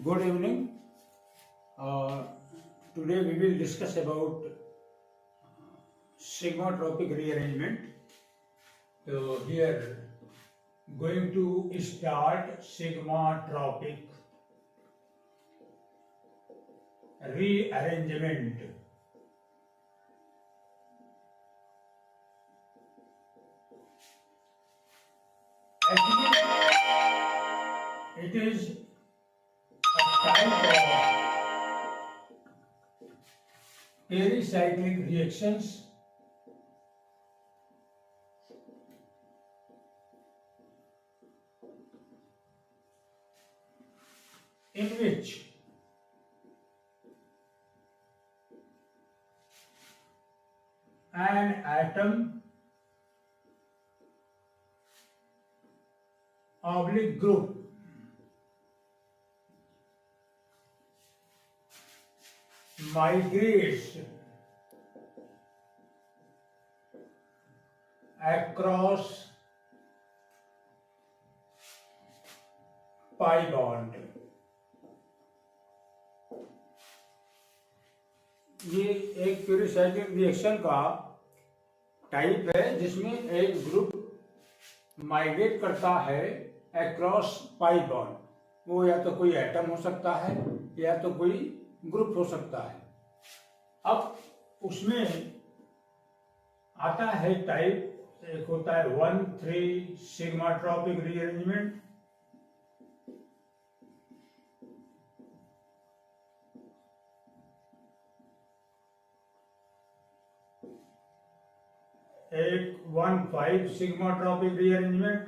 Good evening. Today we will discuss about sigmatropic rearrangement. So here going to start sigmatropic rearrangement. Actually, it is a type of pericyclic reactions in which an atom oblique group migrates across pi bond. ये एक pericyclic reaction का type है जिसमें एक group migrate करता है across pi bond. वो या तो कोई एटम हो सकता है या तो कोई ग्रुप हो सकता है. अब उसमें आता है टाइप, एक होता है 1,3 सिग्माट्रोपिक रीअरेंजमेंट, एक 1,5 sigmatropic rearrangement,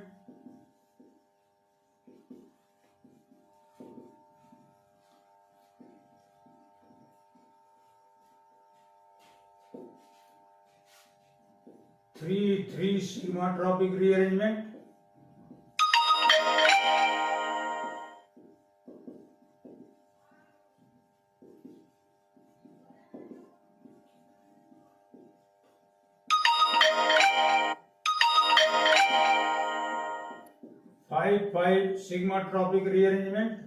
three sigmatropic rearrangement, five sigmatropic rearrangement,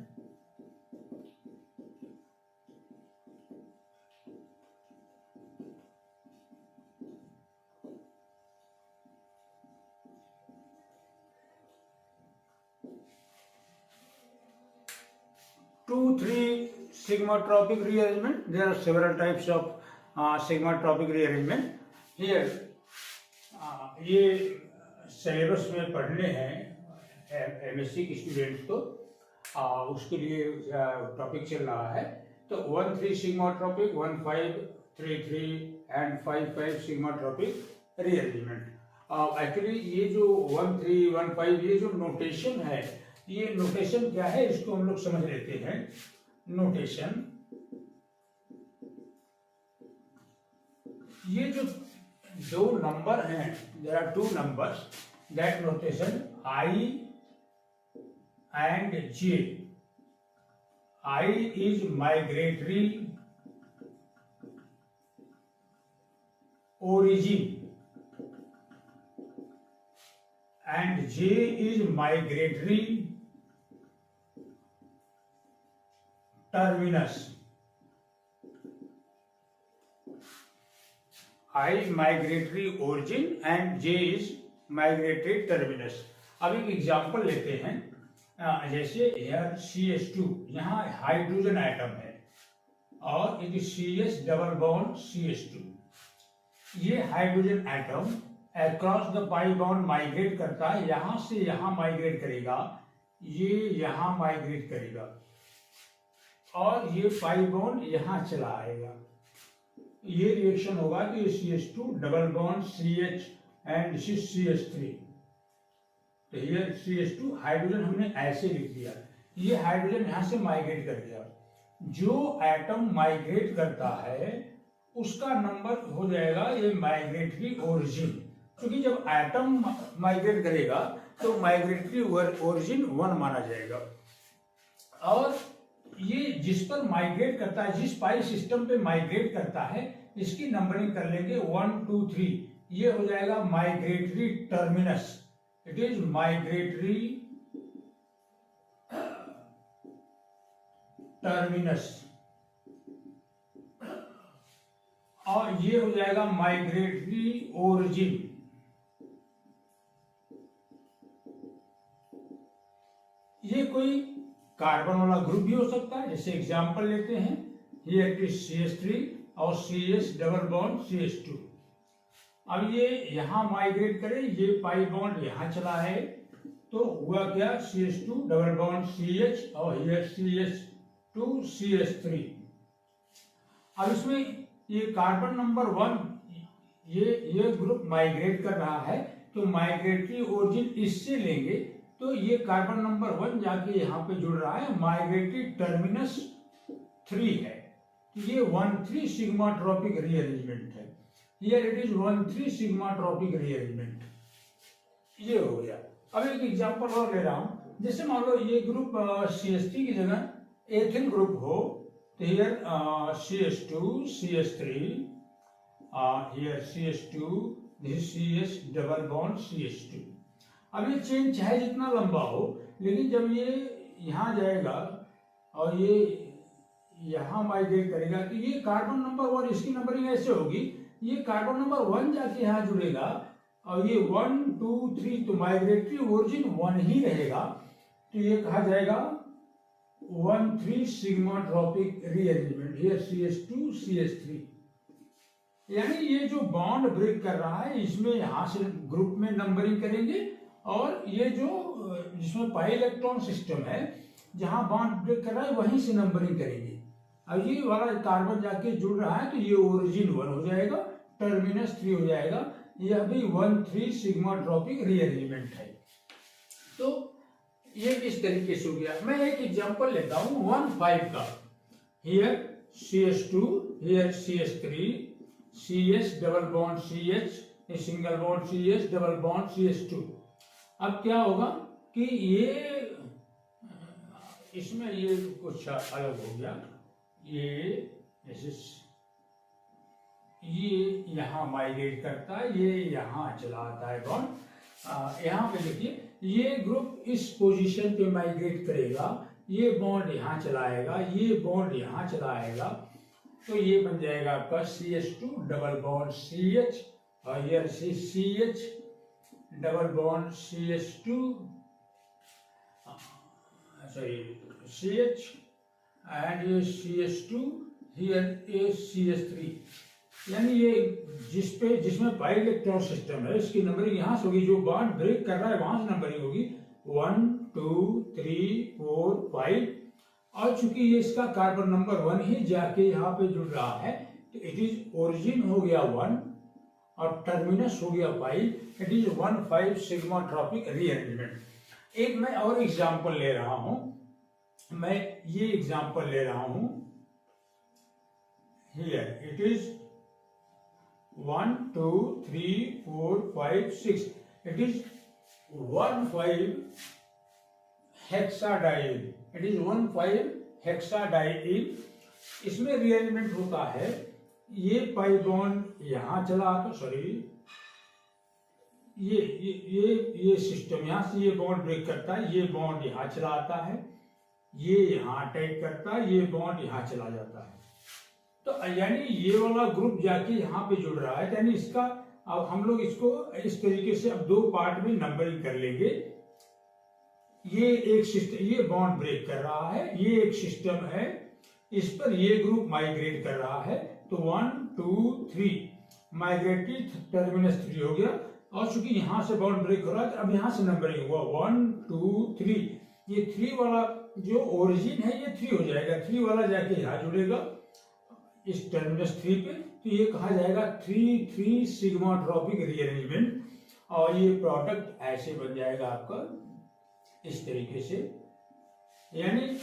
three sigmatropic rearrangement. There are several types of sigmatropic rearrangement. Here ये सिलेबस में पढ़ने हैं एमएससी के स्टूडेंट्स को, उसके लिए टॉपिक चल रहा है. तो 1,3 sigmatropic, 1,5 and 5 sigmatropic rearrangement. Actually ये जो 1,3 1,5 ये जो नोटेशन है, ये नोटेशन क्या है इसको हम लोग समझ लेते हैं. नोटेशन, ये जो दो नंबर हैं, there are 2 numbers, that notation I and J. I is migratory origin and J is migratory terminus. I migratory origin and J is migratory terminus. अब एक एग्जाम्पल लेते हैं. जैसे यहाँ CH2, यहाँ हाइड्रोजन एटम है और it CH double bond CH2. ये hydrogen atom across the pi bond migrate करता है. यहां से यहां माइग्रेट करेगा, ये यहां माइग्रेट करेगा और ये पाई बॉन्ड यहां चला आएगा. ये रिएक्शन होगा कि CH2 double bond CH and CH3. तो ये CH2 हाइड्रोजन हमने ऐसे लिख दिया. ये हाइड्रोजन यहां से माइग्रेट कर गया. जो एटम माइग्रेट करता है उसका नंबर हो जाएगा ये माइग्रेटरी ओरिजिन, क्योंकि जब एटम माइग्रेट करेगा तो माइग्रेटरी ओरिजिन 1 माना जाएगा. और ये जिस पर माइग्रेट करता है, जिस पाई सिस्टम पे माइग्रेट करता है, इसकी नंबरिंग कर लेंगे 1 2 3. ये हो जाएगा migratory terminus. It is migratory terminus, और ये हो जाएगा माइग्रेटरी ओरिजिन। ये कोई कार्बन वाला ग्रुप भी हो सकता है, जैसे एग्जांपल लेते हैं, ये इट इज CH3 और CH डबल बॉन्ड CH2। अब ये यहां माइग्रेट करे, ये पाई बॉन्ड यहां चला है, तो हुआ क्या, CH2 डबल बॉन्ड CH और ये CH2 CH3। अब इसमें ये कार्बन नंबर 1 ये ग्रुप माइग्रेट कर रहा है, तो माइग्रेटरी ओरिजिन इससे लेंगे, तो ये कार्बन नंबर 1 जाके यहाँ पे जुड़ रहा है, माइग्रेटरी टर्मिनस 3 है, तो ये 1,3 सिग्मा ट्रॉपिक रीअरेंजमेंट है। Here it is 1,3 sigma tropic rearrangement, ये हो गया। अब एक एग्जांपल और ले रहा हूं, जैसे मान लो ये ग्रुप CH3 की जगह एथिन ग्रुप हो, तो here CH2 CH3, here CH2, this CH double bond CH2। अब ये चेन चाहे जितना लंबा हो, लेकिन जब ये यहाँ जाएगा और ये यहाँ माइग्रेट करेगा, तो ये कार्बन नंबर 1, इसकी नंबरिंग ऐसे होगी, ये कार्बन नंबर 1 जाके यहाँ जुड़ेगा और ये 1 2 3, तो माइग्रेटरी ओरिजिन 1 ही रहेगा, तो ये कहा जाएगा 1,3 sigma tropic rearrangement, here CH2 CH3। यानी ये जो बॉन्ड ब्रेक कर रहा है, इसमें यहाँ से ग्रुप में नंबरिंग करेंगे, और ये जो जिसमें पाई इलेक्ट्रॉन सिस्टम है, जहां बॉन्ड ब्रेक कर रहा है वहीं से नंबरिंग करेंगे। अब ये वाला कार्बन जाके जुड़ रहा है, तो ये ओरिजिन 1 हो जाएगा, टर्मिनस 3 हो जाएगा, यह भी 1,3 सिग्मा ट्रॉपिक रीअरेंजमेंट है। तो ये इस तरीके से हो गया। मैं एक एग्जांपल लेता हूं 1,5 का, here CH2, here CH3, CH double bond CH, single bond CH double bond CH2। अब क्या होगा कि ये इसमें ये कुछ अलग हो गया, ये यहाँ माइग्रेट करता है, ये यहाँ चला आता है बॉन्ड। यहाँ पे देखिए, ये ग्रुप इस पोजीशन पे माइग्रेट करेगा, ये बॉन्ड यहाँ चलाएगा, ये बॉन्ड यहाँ चलाएगा, तो ये बन जाएगा आपका CH2 डबल बॉन्ड CH, और ये CH double bond CH2, sorry CH, and ये CH2, हियर ये CH3। यानी ये जिसमें पाई इलेक्ट्रॉन सिस्टम है, इसकी नंबरिंग यहाँ से होगी, जो बॉन्ड ब्रेक कर रहा है वहां से नंबरिंग होगी 1 2 3 4 5, और चूंकि ये इसका कार्बन नंबर 1 ही जाके यहाँ पे जुड़ रहा है, तो इट इज ओरिजिन हो गया 1 और टर्मिनस हो गया 5, it is 1,5 sigma tropic rearrangement. एक मैं और एग्जांपल ले रहा हूं, मैं ये एग्जांपल ले रहा हूं, here it is 1 2 3 4 5 6, it is 1,5 hexadiene, it is 1,5 hexadiene. इसमें रीअरेंजमेंट होता है, ये पाई बॉन्ड यहां चला, तो सॉरी ये सिस्टम यहां से ये बॉन्ड ब्रेक करता है, ये बॉन्ड यहां चला आता है, ये यहां अटैक करता है, ये बॉन्ड यहां चला जाता है, तो यानी ये वाला ग्रुप जाके यहाँ पे जुड़ रहा है। यानी इसका अब हम लोग इसको इस तरीके से अब 2 पार्ट में नंबरिंग कर लेंगे। ये एक सिस्टम, ये बॉन्ड ब्रेक कर रहा है, ये एक सिस्टम है, इस पर ये ग्रुप माइग्रेट कर रहा है, तो 1 2 3 माइग्रेटरी टर्मिनस 3 हो गया, और चूंकि यहां से बॉन्ड ब्रेक हो रहा है, तो अब यहां से नंबरिंग हुआ 1 2 3, ये 3 वाला जो ओरिजिन है ये 3 हो जाएगा, 3 वाला जाके यहाँ जुड़ेगा इस टर्मिनस 3 पे, तो ये कहा जाएगा 3,3 सिग्मा ट्रॉपिक रीअरेंजमेंट, और ये प्रोडक्ट ऐसे बन जाएगा आपका इस तरीके से। यानी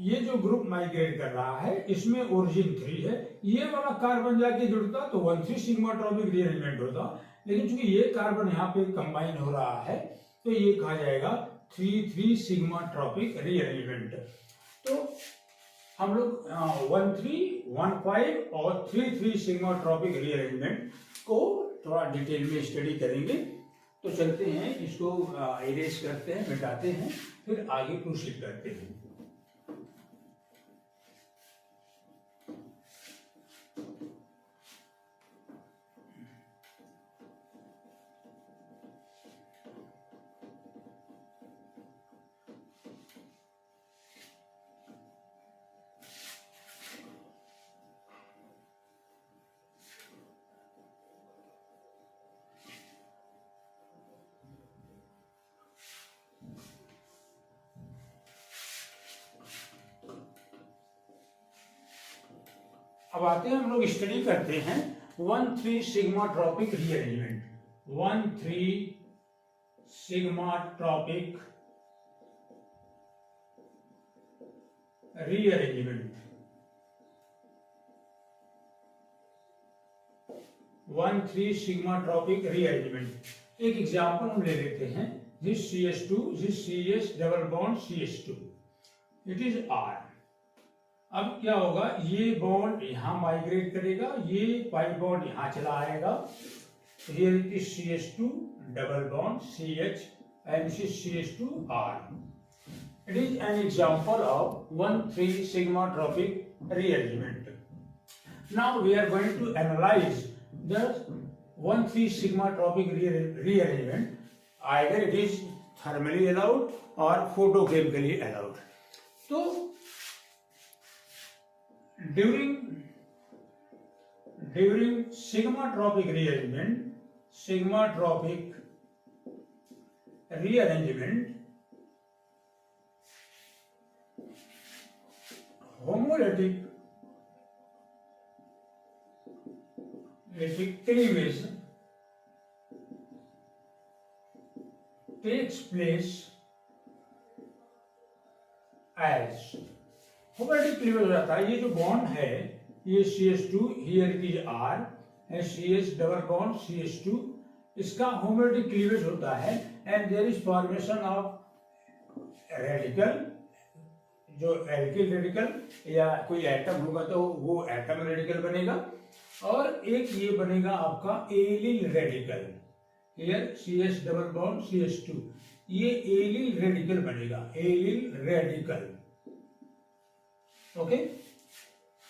ये जो ग्रुप माइग्रेट कर रहा है इसमें ओरिजिन 3 है, ये वाला कार्बन जाके जुड़ता तो 1,3 सिग्मा ट्रॉपिक रीअरेंजमेंट होता, लेकिन चूंकि ये कार्बन यहाँ पे कंबाइन हो रहा है, तो ये कहा जाएगा 3,3 सिग्मा ट्रॉपिक रीअरेंजमेंट। तो हम लोग 1,3 1,5 और 3,3 सिग्मा ट्रॉपिक रीअरेंजमेंट को थोड़ा डिटेल में स्टडी करेंगे। तो चलते हैं, इसको इरेज करते हैं, मिटाते हैं, फिर आगे प्रोसीड करते हैं। अब आते हैं, हम लोग स्टडी करते हैं 1,3 sigma tropic rearrangement. 1,3 sigma tropic rearrangement. 1,3 sigma tropic rearrangement. एक एग्जांपल हम ले लेते हैं, this CH2, this CH double bond CH2, it is R। अब क्या होगा, ये बॉन्ड यहां माइग्रेट करेगा, ये पाई बॉन्ड यहां चला आएगा, here it is CH2 double bond CH and this is CH2R. It is an example of 1,3 sigma tropic rearrangement. Now we are going to analyze the 1,3 sigma tropic rearrangement. Either it is thermally allowed or photochemically allowed. So during sigma tropic rearrangement, homolytic cleavage takes place as homolytic cleavage हो जाता है। ये जो bond है, ये CH2 here it is R and CH double bond CH2, इसका homolytic cleavage होता है and there is formation of radical, जो एल्किल रेडिकल या कोई एटम होगा तो वो एटम रेडिकल बनेगा, और एक ये बनेगा आपका allyl radical, here CH double bond CH2, ये एलिल रेडिकल बनेगा, एलिल रेडिकल। ओके,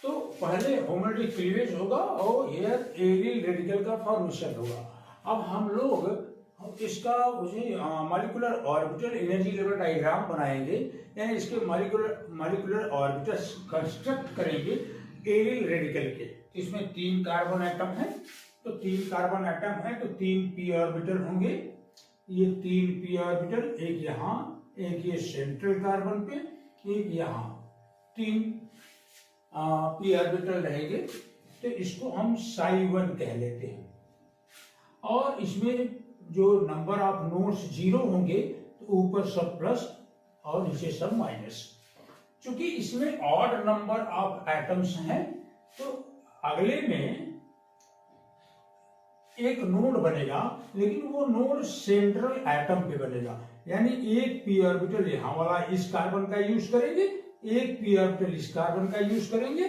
तो पहले होमोलैटिक क्लीवेज होगा और हियर एलिल रेडिकल का फॉर्मेशन होगा। अब हम लोग इसका molecular orbital energy level diagram बनाएंगे, यानी इसके मॉलिक्यूलर ऑर्बिटल कंस्ट्रक्ट करेंगे एलिल रेडिकल के। इसमें 3 कार्बन एटम है, तो 3 कार्बन एटम है तो 3 p ऑर्बिटल होंगे। ये 3 p ऑर्बिटल, एक यहाँ, एक ये सेंट्रल कार्बन पे, एक यहाँ, 3 p ऑर्बिटल रहेंगे, तो इसको हम psi1 कह लेते हैं। और इसमें जो नंबर ऑफ नोड्स 0 होंगे तो ऊपर सब प्लस और नीचे सब माइनस। चूंकि इसमें ऑड नंबर ऑफ एटम्स हैं, तो अगले में एक नोड बनेगा, लेकिन वो नोड सेंट्रल एटम पे बनेगा, यानी एक p ऑर्बिटल यहां वाला इस कार्बन का यूज करेंगे, एक p ऑर्बिटल इस कार्बन का यूज करेंगे,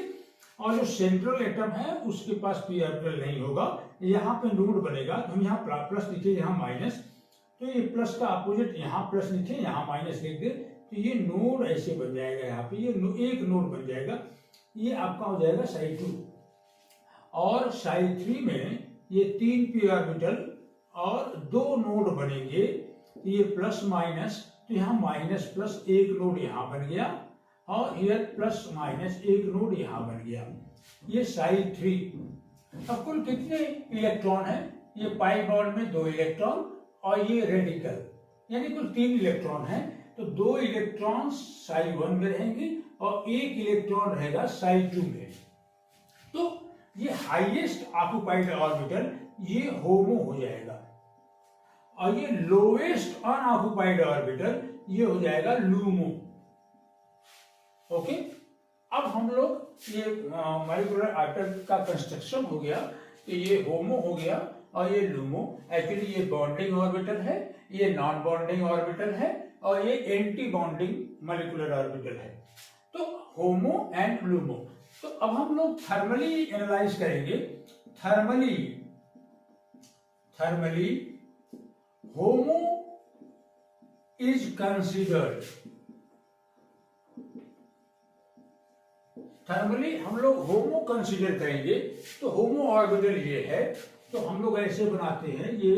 और जो सेंट्रल एटम है उसके पास p ऑर्बिटल नहीं होगा, यहाँ पे नोड बनेगा। तो हम यहाँ प्लस लिखे, यहाँ माइनस, तो ये प्लस का अपोजिट यहाँ प्लस लिखे, यहाँ माइनस लिख दे, तो ये नोड ऐसे बन जाएगा, यहाँ पे ये एक नोड बन जाएगा, ये आपका हो जाएगा psi2। और psi3 में ये 3 p ऑर्बिटल और 2 नोड बनेंगे, ये प्लस माइनस, तो यहाँ माइनस प्लस एक नोड यहाँ बन गया, और हियर प्लस माइनस एक नोड यहाँ बन गया, ये psi3। अब कुल कितने इलेक्ट्रॉन है, ये पाई बॉन्ड में 2 इलेक्ट्रॉन और ये रेडिकल, यानी कुल 3 इलेक्ट्रॉन है, तो 2 इलेक्ट्रॉन psi1 में रहेंगे और 1 इलेक्ट्रॉन रहेगा psi2 में। तो ये हाईएस्ट ऑक्युपाइड ऑर्बिटल ये होमो हो जाएगा, और ये लोएस्ट अनऑक्युपाइड ऑर्बिटल ये हो जाएगा लूमो। ओके, अब हम लोग ये मॉलिक्यूलर ऑर्बिटल का कंस्ट्रक्शन हो गया, तो ये होमो हो गया और ये लूमो। एक्चुअली ये बॉन्डिंग ऑर्बिटल है, ये नॉन बॉन्डिंग ऑर्बिटल है, और ये एंटी बॉन्डिंग मॉलिक्यूलर ऑर्बिटल है, तो होमो एंड लूमो। तो अब हम लोग थर्मली एनालाइज करेंगे। Thermally homo is considered, thermally हम लोग होमो कंसीडर करेंगे, तो होमो ऑर्बिटल ये है, तो हम लोग ऐसे बनाते हैं, ये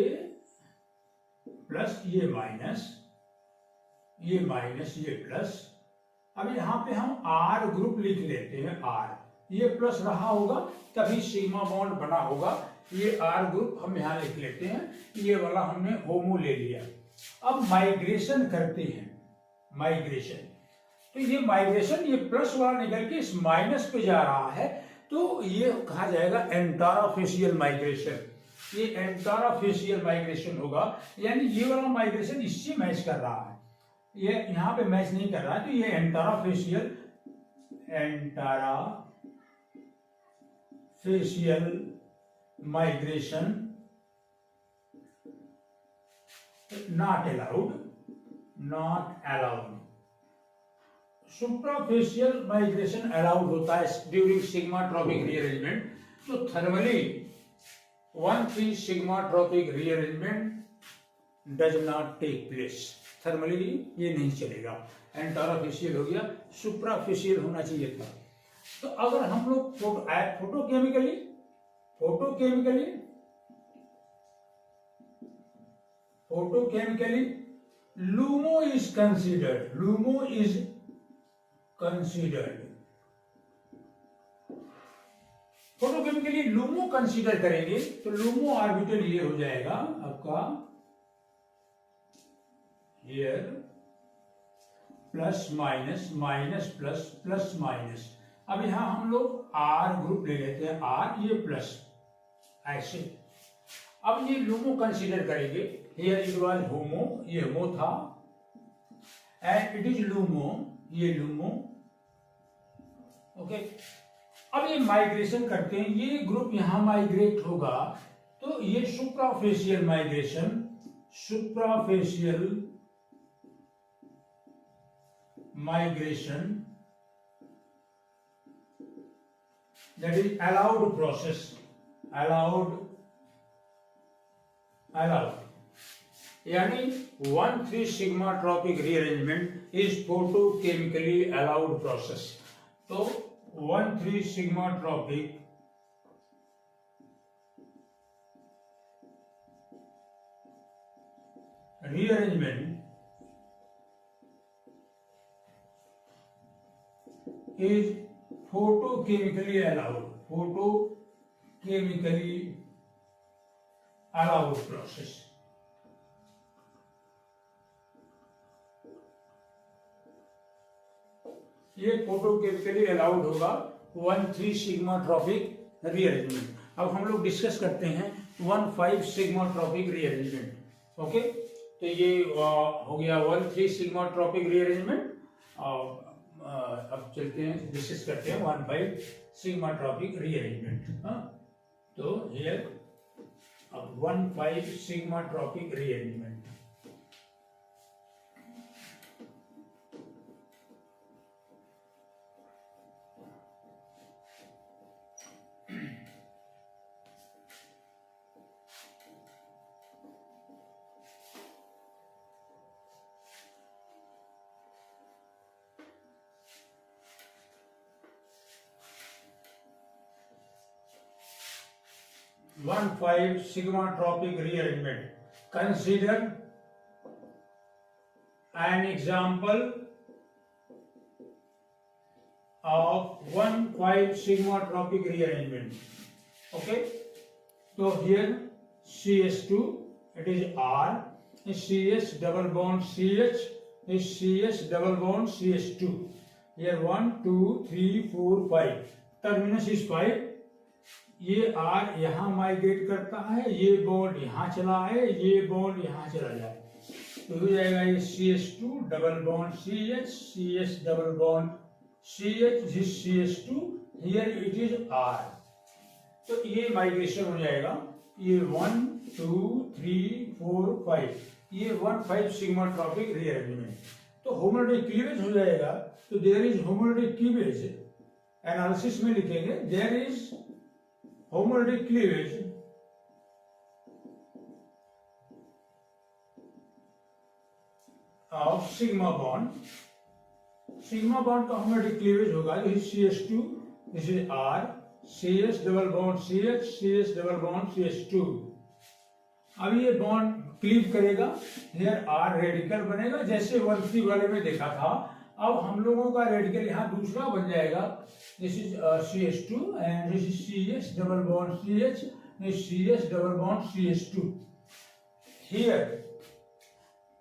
प्लस, ये माइनस, ये माइनस, ये प्लस। अब यहाँ पे हम R ग्रुप लिख लेते हैं, R, ये प्लस रहा होगा तभी सिग्मा बॉन्ड बना होगा, ये R ग्रुप हम यहाँ लिख लेते हैं, ये वाला हमने होमो ले लिया। अब माइग्रेशन करते हैं, माइग्रेशन, तो ये माइग्रेशन, ये प्लस वाला निकल के इस माइनस पे जा रहा है, तो ये कहा जाएगा एंटाराफेशियल माइग्रेशन। ये एंटाराफेशियल माइग्रेशन होगा, यानी ये वाला माइग्रेशन इससे मैच कर रहा है, ये यहाँ पे मैच नहीं कर रहा है, तो ये antarafacial migration not allowed। Suprafacial migration allowed होता है ड्यूरिंग सिग्मा ट्रॉपिक रीअरेंजमेंट। तो thermally 1,3 sigma tropic rearrangement does not take place. Thermally ये नहीं चलेगा, एंटाराफेशियल हो गया, सुप्राफेशियल होना चाहिए था। तो अगर हम लोग photochemically LUMO is considered। Photochemically LUMO consider करेंगे तो LUMO ऑर्बिटल ये हो जाएगा आपका here plus minus minus plus plus minus. अब यहां हम लोग R ग्रुप ले लेते हैं, R ये प्लस ऐसे। अब ये LUMO कंसीडर करेंगे, हियर इट वाज होमो, ये होमो था, एंड इट इज LUMO, ये LUMO। ओके, अब ये माइग्रेशन करते हैं, ये ग्रुप यहां माइग्रेट होगा, तो ये suprafacial migration, that is allowed process, allowed यानी 1,3 sigma tropic rearrangement is photochemically allowed process. तो 1,3 sigma tropic rearrangement is photochemically allowed process. ये फोटोकेमिकली अलाउड होगा 1,3 सिग्मा ट्रॉपिक रीअरेंजमेंट। अब हम लोग डिस्कस करते हैं 1,5 सिग्मा ट्रॉपिक रीअरेंजमेंट। ओके, तो ये हो गया 1,3 सिग्मा ट्रॉपिक रीअरेंजमेंट। अब चलते हैं डिस्कस करते हैं 1,5 सिग्मा ट्रॉपिक रीअरेंजमेंट। तो हियर अब 1,5 sigma tropic rearrangement. One five sigma tropic rearrangement. Consider an example of 1,5 sigma tropic rearrangement. Okay, so here CH2, it is R, is CH double bond CH, is CH double bond CH2. Here 1 2 3 4 5, terminus is 5। ये R यहां migrate करता है, ये bond यहां चला है, ये bond यहां चला जाए, तो हो जाएगा ये CH2 double bond CH, CH double bond CH, this CH2, here it is R। तो ये माइग्रेशन हो जाएगा, ये 1 2 3 4 5, ये 1,5 सिग्मा ट्रॉपिक रीअरेंजमेंट। तो होमोलॉजिक क्लीवेज हो जाएगा। तो there is homolytic cleavage, analysis में लिखेंगे there is homolytic cleavage of sigma bond। sigma bond का homolytic cleavage होगा, this is CH2, this is R, CH double bond CH, CH double bond CH2। अब ये bond cleave करेगा, here R radical बनेगा, जैसे 1,3 वाले में देखा था। अब हम लोगों का रेडिकल यहाँ दूसरा बन जाएगा, this is CH2 and this is CH double bond CH, this is CH double bond CH2। Here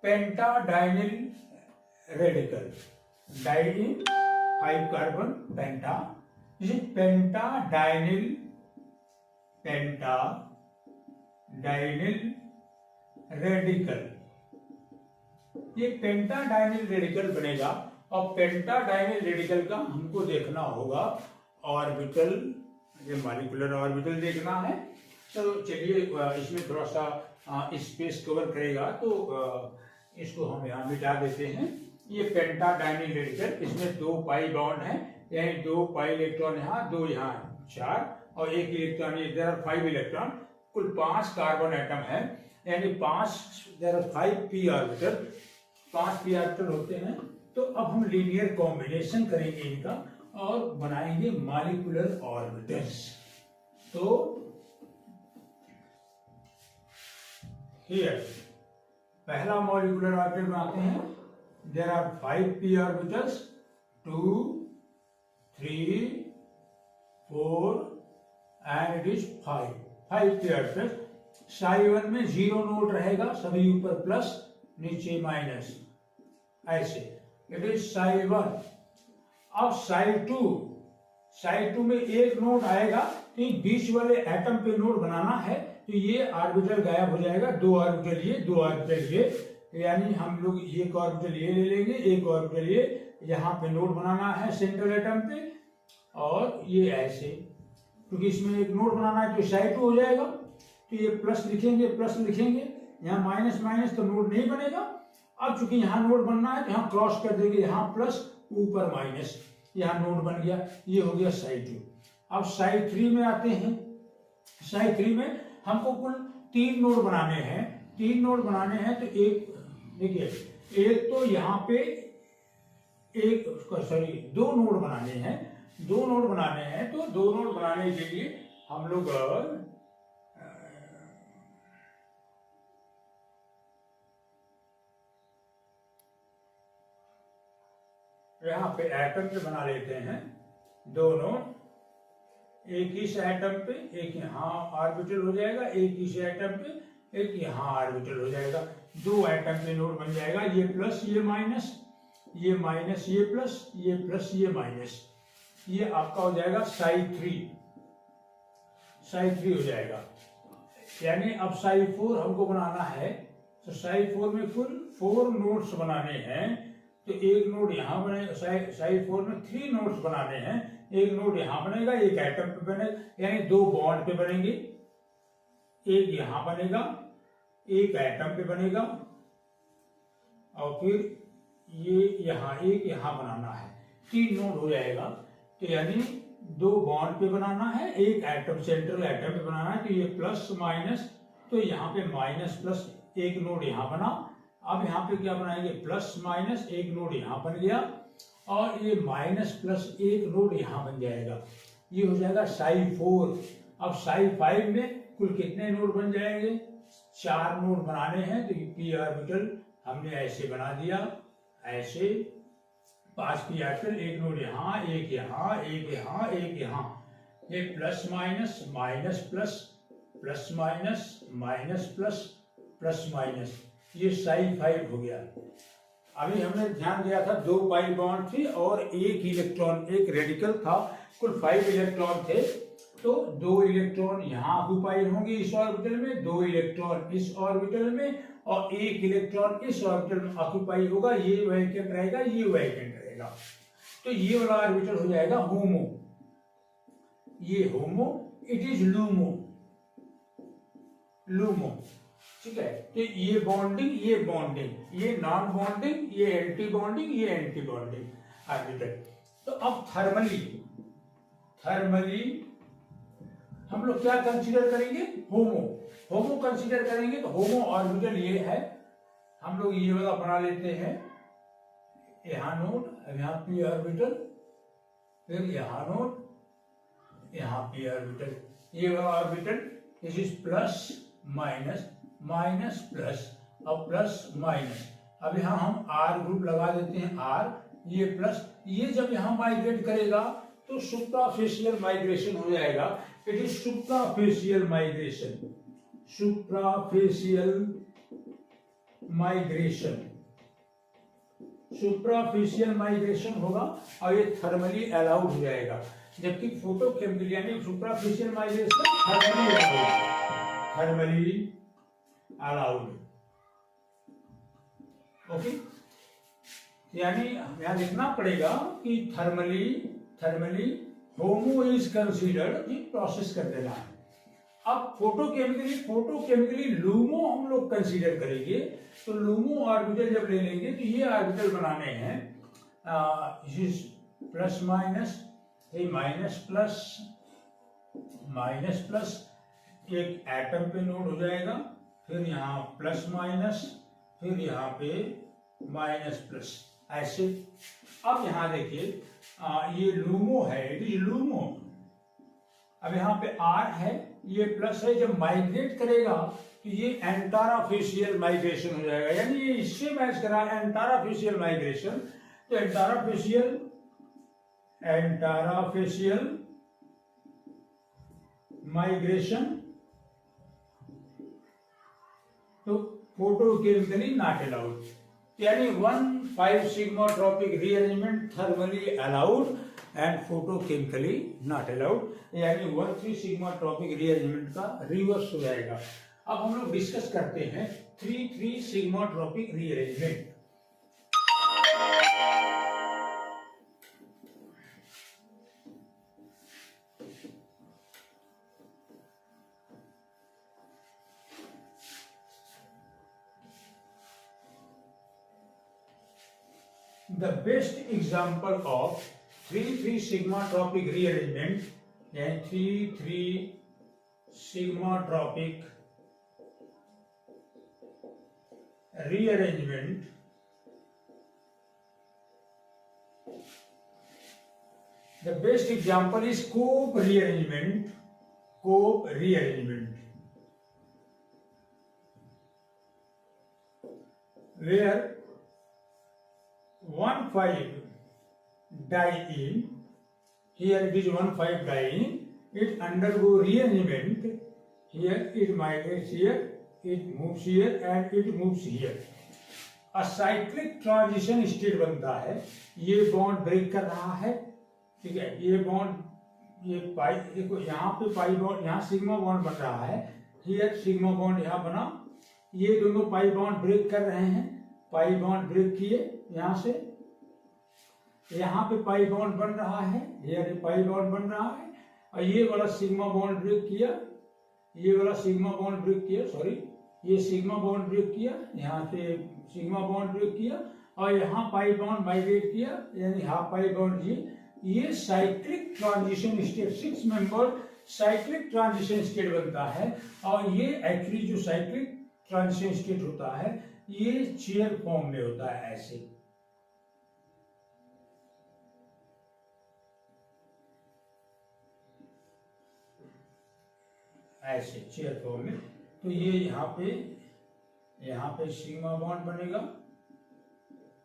pentadienyl radical, diene 5 carbon, penta जैसे पेंटाडाइनिल रेडिकल, ये पेंटाडाइनिल रेडिकल बनेगा। और पेंटाडाइनिल रेडिकल का हमको देखना होगा ऑर्बिटल, ये मॉलिक्यूलर ऑर्बिटल देखना है। तो चलिए इसमें थोड़ा सा स्पेस कवर करेगा, तो इसको हम यहाँ मिटा देते हैं। ये पेंटाडाइनिल रेडिकल, इसमें 2 पाई बॉन्ड है, यानी 2 पाई इलेक्ट्रॉन यहाँ, 2 यहाँ, 4 और 1 इलेक्ट्रॉन, ये देयर आर 5 इलेक्ट्रॉन, कुल 5 कार्बन एटम है, यानी 5 there are 5 P orbital, 5 P orbital होते हैं। तो अब हम लीनियर कॉम्बिनेशन करेंगे इनका और बनाएंगे मॉलिक्यूलर ऑर्बिटल्स। तो हियर पहला मॉलिक्यूलर ऑर्बिटल बनाते हैं। There are 5 P orbitals, 2 3 4 and it is 5 P orbitals. Psi 1 में 0 नोड रहेगा, सभी ऊपर प्लस नीचे माइनस, ऐसे इट इज साई 1। अब साई 2 में 1 नोड आएगा, तो बीच वाले एटम पे नोड बनाना है, तो ये ऑर्बिटल गायब हो जाएगा, 2 ऑर्बिटल ये, 2 ऑर्बिटल ये, यानी हम लोग एक ऑर्बिटल ये ले लेंगे, एक ऑर्बिटल ये, यहाँ पे नोड बनाना है सेंट्रल एटम पे, और ये ऐसे, क्योंकि इसमें एक नोड बनाना है तो साई 2 हो जाएगा, तो ये प्लस लिखेंगे, यहाँ माइनस माइनस तो नोड नहीं बनेगा। अब चूंकि यहाँ नोड बनना है तो यहाँ क्रॉस कर देंगे, यहाँ प्लस ऊपर माइनस, यहाँ नोड बन गया, ये हो गया साई 2। अब साई 3 में आते हैं। साई 3 में हमको कुल 3 नोड बनाने हैं, 3 नोड बनाने हैं, तो एक देखिए, एक तो यहाँ पे एक 2 नोड बनाने हैं, 2 नोड बनाने हैं, तो 2 नोड बनाने के लिए हम लोग यहाँ पे एटम पे बना लेते हैं 2 नोड, एक इस एटम पे, एक यहाँ ऑर्बिटल हो जाएगा, एक इस एटम पे, एक यहाँ ऑर्बिटल हो जाएगा, 2 एटम पे नोड बन जाएगा, ये प्लस ये माइनस, ये माइनस ये प्लस, ये प्लस ये माइनस, ये आपका हो जाएगा साई 3 हो जाएगा। यानी अब साई 4 हमको बनाना है, तो साई 4 में कुल 4 नोड्स बनाने हैं, तो एक नोड यहाँ बनेगा, साई 4 में 3 नोड्स बनाने हैं, एक नोड यहाँ बनेगा, एक एटम पे बनेगा, यानी 2 बॉन्ड पे बनेंगे, एक यहाँ बनेगा, एक एटम पे बनेगा, और फिर ये यहाँ एक यहाँ बनाना है, 3 नोड हो जाएगा। तो यानी 2 बॉन्ड पे बनाना है, एक एटम सेंट्रल एटम पे बनाना है, तो ये प्लस माइनस, तो यहाँ पे माइनस प्लस, एक नोड यहाँ बना। अब यहाँ पे क्या बनाएंगे, प्लस माइनस, एक नोड यहाँ बन गया, और ये माइनस प्लस एक नोड यहाँ बन जाएगा, ये हो जाएगा साई 4। अब साई 5 में कुल कितने नोड बन जाएंगे, 4 नोड बनाने हैं, तो पी ऑर्बिटल हमने ऐसे बना दिया, ऐसे 5 पी ऑर्बिटल, एक नोड यहाँ, एक यहाँ, एक यहाँ, एक यहाँ, ये plus minus, minus plus, plus minus, minus plus, plus minus, ये साई 5 हो गया। अभी हमने ध्यान दिया था 2 पाई बॉन्ड थी और एक इलेक्ट्रॉन, एक रेडिकल था, कुल 5 इलेक्ट्रॉन थे, तो 2 इलेक्ट्रॉन यहाँ ऑक्यूपाई होंगे इस ऑर्बिटल में, 2 इलेक्ट्रॉन इस ऑर्बिटल में, और 1 इलेक्ट्रॉन इस ऑर्बिटल में ऑक्यूपाई होगा, ये वैकेंट रहेगा, ये वैकेंट रहेगा, तो ये वाला ऑर्बिटल हो जाएगा होमो, ये होमो, इट इज लूमो, ठीक है। तो ये बॉन्डिंग, ये बॉन्डिंग, ये नॉन बॉन्डिंग, ये एंटी बॉन्डिंग, ये एंटी बॉन्डिंग ऑर्बिटल। तो अब थर्मली हम लोग क्या कंसीडर करेंगे, होमो कंसीडर करेंगे। तो होमो ऑर्बिटल ये है, हम लोग ये वाला बना लेते हैं, यहाँ नोड, यहाँ पी ऑर्बिटल, फिर यहाँ नोड, यहाँ पी ऑर्बिटल, ये वाला orbital, this is plus minus, minus plus और प्लस माइनस। अब यहाँ हम आर ग्रुप लगा देते हैं, आर, ये प्लस, ये जब यहाँ माइग्रेट करेगा तो सुप्राफेशियल माइग्रेशन हो जाएगा, इट इज सुप्राफेशियल माइग्रेशन, सुप्राफेशियल माइग्रेशन होगा, और ये थर्मली अलाउड हो जाएगा। जबकि फोटोकेमिकल यानी superficial migration thermally allowed. Okay, यानी यहां लिखना पड़ेगा कि थर्मली होमो इज कंसीडर्ड, ये प्रोसेस कर देना है। अब फोटोकेमिकली लूमो हम लोग कंसीडर करेंगे, तो लूमो ऑर्बिटल जब ले लेंगे तो ये ऑर्बिटल बनाने हैं प्लस माइनस, माइनस प्लस एक एटम पे नोड हो जाएगा, फिर यहाँ प्लस माइनस, फिर यहाँ पे माइनस प्लस, ऐसे। अब यहाँ देखिए ये लूमो है, इट इज लूमो। अब यहाँ पे आर है, ये प्लस है, जब माइग्रेट करेगा तो ये एंटाराफेशियल माइग्रेशन हो जाएगा, यानी ये इससे मैच करा एंटाराफेशियल माइग्रेशन। तो एंटाराफेशियल माइग्रेशन तो फोटोकेमिकली नॉट अलाउड, यानी 1,5 sigma tropic rearrangement thermally allowed and photochemically not allowed, यानी 1,3 सिग्मा ट्रॉपिक रीअरेंजमेंट का रिवर्स हो जाएगा। अब हम लोग डिस्कस करते हैं 3,3 sigma tropic rearrangement. The best example of 3,3 sigma tropic rearrangement, यानी 3,3 sigma tropic rearrangement, the best example is Cope rearrangement, where 1,5-diene, here it is 1,5-diene, it undergo rearrangement, here it migrates here, it moves here and it moves here. A cyclic transition state बनता है, ये bond break कर रहा है, ठीक है, ये bond, ये पाई, देखो यहाँ पे पाई बॉन्ड, यहाँ सिग्मा बॉन्ड बन रहा है, here सिग्मा बॉन्ड यहाँ बना, ये दोनों पाई बॉन्ड ब्रेक कर रहे हैं, पाई बॉन्ड ब्रेक किए, यहाँ से यहाँ पे पाई बॉन्ड बन रहा है, ये पाई बॉन्ड बन रहा है, और ये वाला सिग्मा बॉन्ड ब्रेक किया, ये वाला सिग्मा बॉन्ड ब्रेक किया, सॉरी ये सिग्मा बॉन्ड ब्रेक किया, यहाँ से सिग्मा बॉन्ड ब्रेक किया, और यहाँ पाई बॉन्ड माइग्रेट किया, यानी हाफ पाई बॉन्ड ये cyclic transition state, 6 member cyclic transition state बनता है। और ये एक्चुअली जो साइक्लिक ट्रांजिशन स्टेट होता है ये चेयर फॉर्म में होता है, ऐसे चेयर फॉर्म में। तो ये यहाँ पे सिग्मा बॉन्ड बनेगा,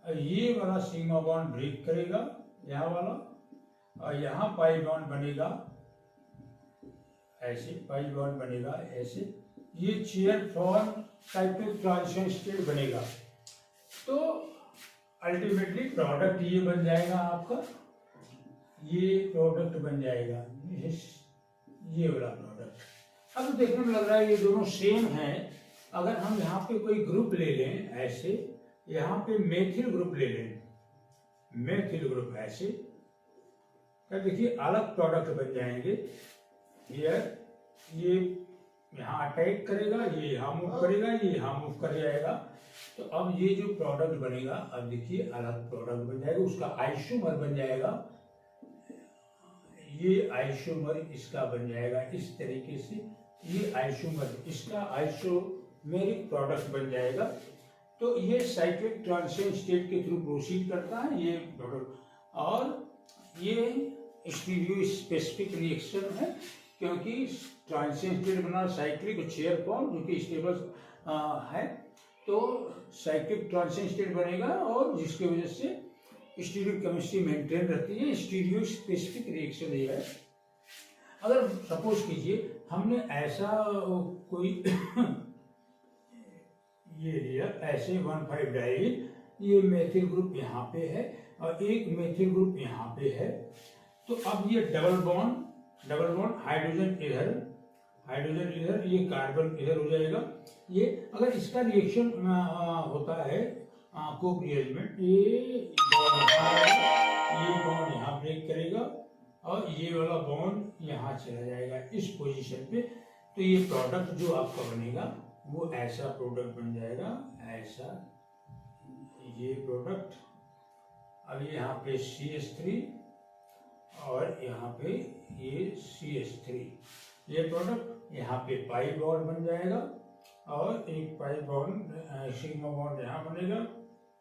और ये वाला सिग्मा बॉन्ड ब्रेक करेगा, यहाँ वाला, और यहाँ पाई बॉन्ड बनेगा, ऐसे पाई बॉन्ड बनेगा ऐसे, ये chair form cyclic transition state बनेगा। तो अल्टीमेटली प्रोडक्ट ये बन जाएगा आपका, ये प्रोडक्ट बन जाएगा, ये वाला प्रोडक्ट। अब देखने में लग रहा है ये दोनों सेम है। अगर हम यहाँ पे कोई ग्रुप ले लें ऐसे, यहाँ पे मेथिल ग्रुप ले लें, मेथिल ग्रुप ऐसे, तो देखिए अलग प्रोडक्ट बन जाएंगे। ये यहाँ अटैक करेगा, ये यहाँ मूव करेगा, ये यहाँ मूव कर जाएगा। तो अब ये जो प्रोडक्ट बनेगा, अब देखिए अलग प्रोडक्ट बन जाएगा, उसका आइसोमर बन जाएगा, ये आइसोमर इसका बन जाएगा इस तरीके से, ये आइसोमर इसका आइसोमेरिक प्रोडक्ट बन जाएगा। तो ये साइक्लिक ट्रांजिशन स्टेट के थ्रू प्रोसीड करता है ये प्रोडक्ट, और ये स्टीरियो स्पेसिफिक रिएक्शन है, क्योंकि ट्रांजिशन स्टेट बना साइक्लिक चेयर फॉर्म जो कि स्टेबल है, तो साइक्लिक ट्रांजिशन स्टेट बनेगा, और जिसकी वजह से स्टीरियो केमिस्ट्री मेंटेन रहती है। स्टीरियो स्पेसिफिक रिएक्शन ये है। अगर सपोज कीजिए हमने ऐसा कोई ये लिया ऐसे 1,5-डाइल, ये मेथिल ग्रुप यहाँ पे है और एक मेथिल ग्रुप यहाँ पे है, तो अब ये डबल बॉन्ड हाइड्रोजन इधर, ये कार्बन इधर हो जाएगा। ये अगर इसका रिएक्शन होता है कोक रिएरेंजमेंट, ये बॉन्ड यहाँ ब्रेक करेगा और ये वाला बॉन्ड यहाँ चला जाएगा इस पोजीशन पे। तो ये प्रोडक्ट जो आपका बनेगा वो ऐसा प्रोडक्ट बन जाएगा, ऐसा ये प्रोडक्ट। अब यहाँ पे CH3 और यहाँ पे ये CH3, ये प्रोडक्ट यहाँ पे पाई बॉन्ड बन जाएगा और एक पाई बॉन्ड सिग्मा बॉन्ड यहाँ बनेगा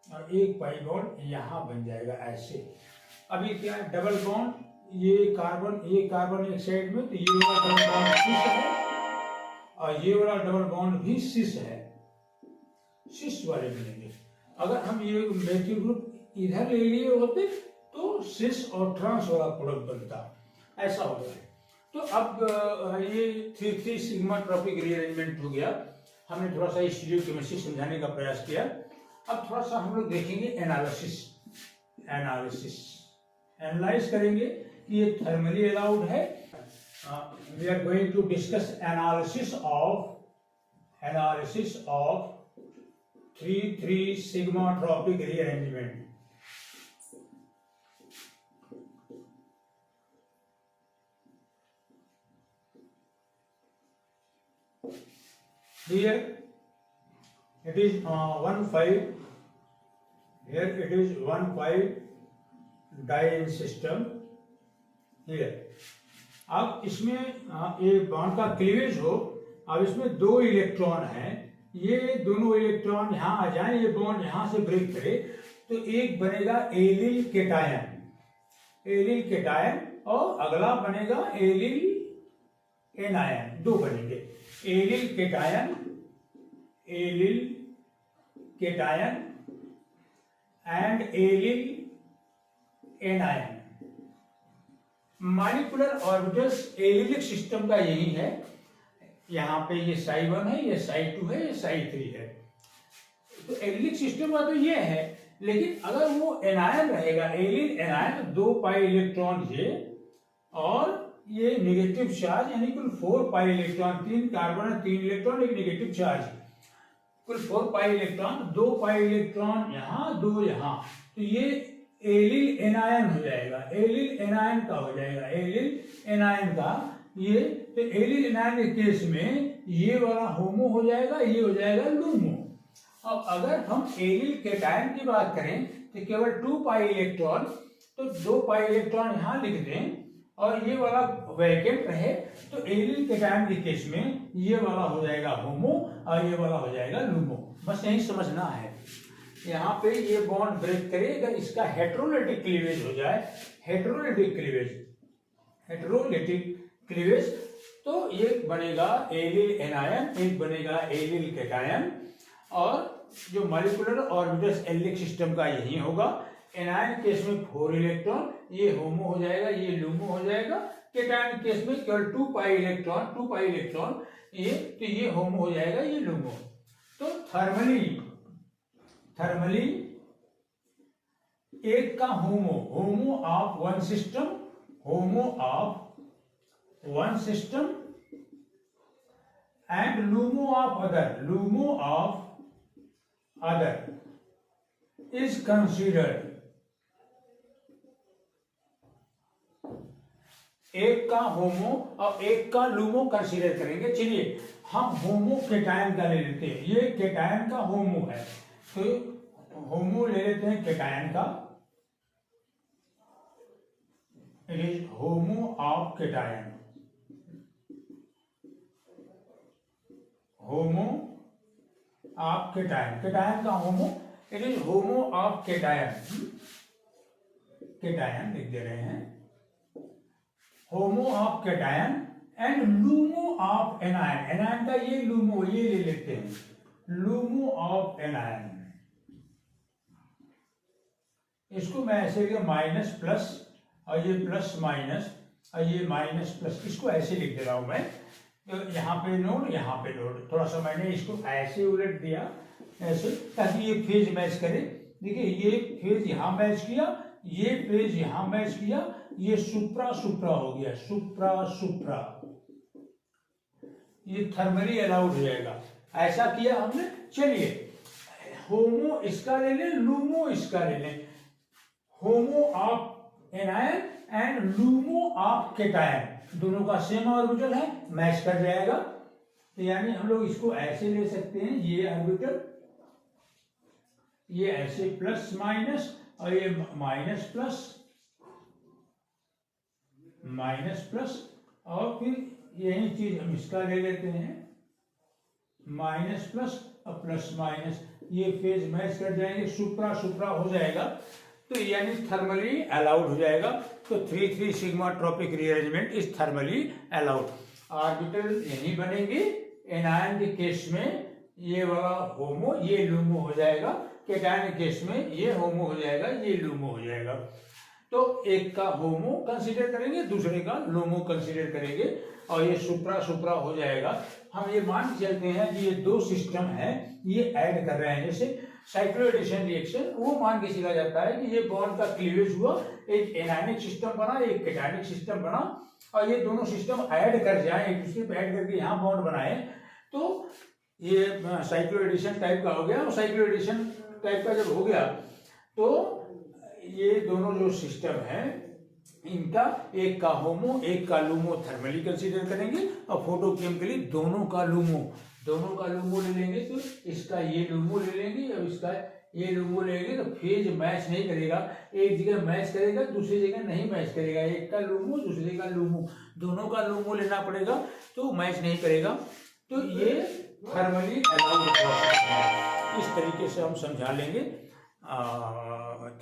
और एक पाई बॉन्ड यहाँ बन जाएगा ऐसे। अभी क्या है, डबल बॉन्ड, ये कार्बन एक साइड में, तो ये वाला डबल बॉन्ड सिस है और ये वाला डबल बॉन्ड भी सिस है, सिस वाले बनेंगे। अगर हम ये मेथिल ग्रुप इधर ले लिए होते तो सिस और ट्रांस वाला प्रोडक्ट बनता, ऐसा हो गया। तो अब ये 3,3 सिग्मा ट्रॉपिक रीअरेंजमेंट हो गया। हमने थोड़ा सा स्टीरियोकेमिस्ट्री समझाने का प्रयास किया। अब थोड़ा सा हम लोग देखेंगे एनालाइज करेंगे कि ये थर्मली अलाउड है। We are going to discuss analysis of 3,3 sigma tropic rearrangement. Here it is 1,5. Here it is 1,5 diene system. Here अब इसमें एक बॉन्ड का क्लीवेज हो, अब इसमें 2 इलेक्ट्रॉन हैं, ये दोनों इलेक्ट्रॉन यहाँ आ जाए, ये बॉन्ड यहाँ से ब्रेक करे तो एक बनेगा एलिल केटायन और अगला बनेगा एलिल एनायन। 2 बनेंगे, allyl cation and allyl anion. Molecular orbitals allylic system का यही है। यहाँ पे ये psi1 है, ये psi2 है, ये psi3 है। तो एलिलिक सिस्टम का तो ये है, लेकिन अगर वो एनायन रहेगा, एलिल एनायन, 2 पाई इलेक्ट्रॉन ये और ये नेगेटिव चार्ज, यानी कुल 4 पाई इलेक्ट्रॉन, 3 कार्बन है, 3 इलेक्ट्रॉन, एक नेगेटिव चार्ज, कुल 4 पाई इलेक्ट्रॉन, 2 पाई इलेक्ट्रॉन यहाँ, 2 यहाँ, तो ये एलिल एनायन हो जाएगा, एलिल एनायन का हो जाएगा, एलिल एनायन का ये। तो एलिल एनायन के केस में ये वाला होमो हो जाएगा, ये हो जाएगा लूमो। अब अगर हम एलिल केटायन की बात करें तो केवल 2 पाई इलेक्ट्रॉन, तो 2 पाई इलेक्ट्रॉन यहाँ लिख दें और ये वाला वैकेंट रहे, तो एलिल केटायन के केस में ये वाला हो जाएगा होमो और ये वाला हो जाएगा लूमो। बस यही समझना है। यहाँ पे ये बॉन्ड ब्रेक करे, अगर इसका हेटेरोलिटिक क्लीवेज हो जाए, हेटेरोलिटिक क्लीवेज, तो ये बनेगा एलिल एनायन, एक बनेगा एलिल केटायन। और जो मॉलिक्यूलर ऑर्बिटल्स एलिलिक सिस्टम का यही होगा। एनायन केस में 4 इलेक्ट्रॉन, ये होमो हो जाएगा, ये लूमो हो जाएगा। केटायन केस में केवल 2 पाई इलेक्ट्रॉन ये, तो ये होमो हो जाएगा, ये लूमो। तो थर्मली एक का HOMO of one system and LUMO of other is considered. एक का होमो और एक का लूमो कंसीडर करेंगे। चलिए हम होमो केटायन का ले लेते हैं, ये केटायन का होमो है, तो होमो ले लेते हैं केटायन का, it is HOMO of cation, cation का HOMO, it is HOMO of cation लिख दे रहे हैं, HOMO of cation and LUMO of anion. Anion का ये लूमो, ये ले लेते हैं, लूमो ऑफ एनायन। इसको मैं ऐसे लिख माइनस प्लस और ये प्लस माइनस और ये माइनस प्लस, इसको ऐसे लिख दे रहा हूं मैं। तो यहाँ पे नोड, यहाँ पे नोड, थोड़ा सा मैंने इसको ऐसे उलट दिया ऐसे, ताकि ये फेज मैच करे। देखिए ये फेज यहाँ मैच किया, ये फेज यहां मैच किया, ये सुप्रा सुप्रा हो गया, सुप्रा सुप्रा, ये थर्मली अलाउड हो जाएगा। ऐसा किया हमने। चलिए होमो इसका ले लें, लूमो इसका ले लें। HOMO of anion and LUMO of cation, दोनों का सेम ऑर्बिटल है, मैच कर जाएगा। तो यानी हम लोग इसको ऐसे ले सकते हैं, ये ऑर्बिटल, ये ऐसे प्लस माइनस और ये माइनस प्लस, माइनस प्लस, और फिर यही चीज हम इसका ले लेते हैं, माइनस प्लस और प्लस माइनस, ये फेज मैच कर जाएंगे, सुप्रा सुप्रा हो जाएगा। तो यानी थर्मली अलाउड हो जाएगा। तो 3,3 sigma tropic rearrangement is thermally allowed. Orbital यही बनेंगे। एनायन के केस में ये वाला होमो, ये लूमो हो जाएगा। केटायन के केस में ये होमो हो जाएगा, ये लूमो हो जाएगा। तो एक का होमो कंसीडर करेंगे, दूसरे का लूमो कंसीडर करेंगे, और ये सुप्रा सुप्रा हो जाएगा। हम ये मान के चलते हैं कि ये दो सिस्टम है, ये ऐड कर रहे हैं, जैसे साइक्लोएडिशन रिएक्शन, वो मान के चला जाता है कि ये बॉन्ड का क्लीवेज हुआ, एक एनायनिक सिस्टम बना, एक केटायनिक सिस्टम बना, और ये दोनों सिस्टम ऐड कर जाए, एक दूसरे पे ऐड करके यहाँ बॉन्ड बनाए, तो ये साइक्लोएडिशन टाइप का हो गया। और साइक्लोएडिशन टाइप का जब हो गया तो ये दोनों जो सिस्टम है इनका एक का होमो एक का लूमो थर्मली कंसीडर करेंगे, और फोटोकेमिकली दोनों का लूमो ले लेंगे। तो इसका ये लूमो ले लेंगे और इसका ये लूमो ले लेंगे, तो फेज मैच नहीं करेगा, एक जगह मैच करेगा, दूसरी जगह नहीं मैच करेगा। एक का लूमो दूसरे का लूमो, दोनों का लूमो लेना पड़ेगा, तो मैच नहीं करेगा। तो ये थर्मली अलाउड प्रोसेस है। इस तरीके से हम समझा लेंगे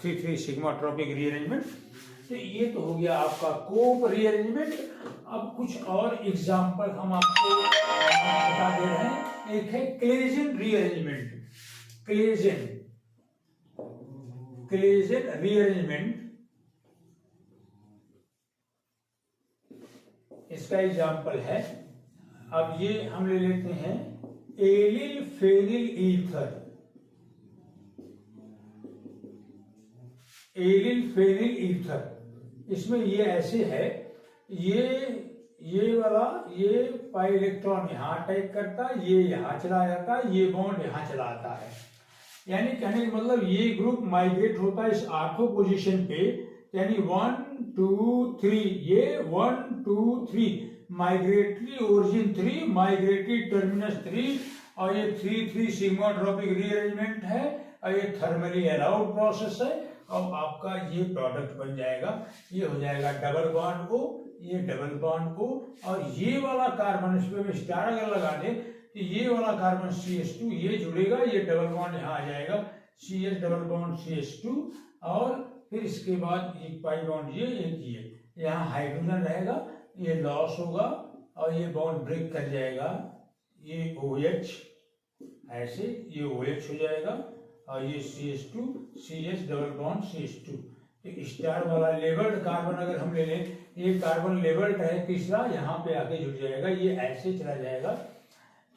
3,3 सिग्मा ट्रॉपिक रीअरेंजमेंट। तो ये तो हो गया आपका कोप रीअरेंजमेंट। अब कुछ और एग्जांपल हम आपको बता दे रहे हैं। एक है क्लेजन रीअरेंजमेंट। क्लेजन रीअरेंजमेंट, इसका एग्जांपल है, अब ये हम ले लेते हैं allyl phenyl ether. Allyl phenyl ether, इसमें ये ऐसे है, ये वाला ये पाई इलेक्ट्रॉन यहाँ अटैक करता है, ये यहाँ चला जाता है, ये बॉन्ड यहाँ चला आता है। यानी कहने का मतलब ये ग्रुप माइग्रेट होता है इस आठों पोजीशन पे, यानी 1 2 3, ये 1 2 3, माइग्रेटरी ओरिजिन 3, माइग्रेटरी टर्मिनस 3, और ये 3,3 सिग्मा ट्रॉपिक रीअरेंजमेंट है, और ये थर्मली अलाउड प्रोसेस है। अब आपका ये प्रोडक्ट बन जाएगा, ये हो जाएगा डबल बॉन्ड O, ये डबल बॉन्ड O, और ये वाला कार्बन, इस पे स्टार अगर लगा दे तो ये वाला कार्बन CH2 ये जुड़ेगा, ये डबल बॉन्ड यहाँ आ जाएगा, CH डबल बॉन्ड CH2, और फिर इसके बाद एक पाई बॉन्ड ये यहाँ हाइड्रोजन रहेगा, ये लॉस होगा और ये बॉन्ड ब्रेक कर जाएगा, ये OH ऐसे, ये OH हो जाएगा, और ये CH2 CH double bond CH2। तो स्टार वाला लेबल्ड कार्बन अगर हम ले लें, ये कार्बन लेबल्ड है, तीसरा यहाँ पे आके जुड़ जाएगा, ये ऐसे चला जाएगा,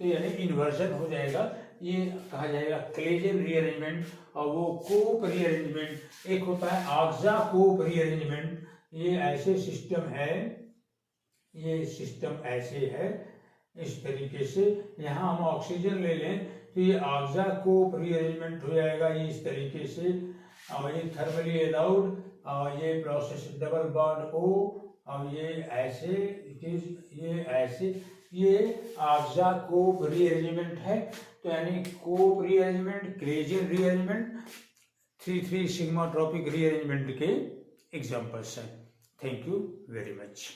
तो यानी इन्वर्जन हो जाएगा। ये कहा जाएगा क्लेजन रीअरेंजमेंट, और वो कोप रीअरेंजमेंट। एक होता है ऑक्सा कोप रीअरेंजमेंट, ये ऐसे सिस्टम है, ये सिस्टम ऐसे है, इस तरीके से। यहाँ हम ऑक्सीजन ले लें तो ये ऑक्सा कोप रीअरेंजमेंट हो जाएगा, ये इस तरीके से, और ये थर्मली अलाउड, और ये प्रोसेस डबल बॉन्ड O, और ये ऐसे, ये ऐसे, ये ऑक्सा कोप रीअरेंजमेंट है। तो यानी Cope rearrangement, Claisen rearrangement, 3,3 sigma tropic rearrangement के एग्जांपल्स हैं। Thank you very much.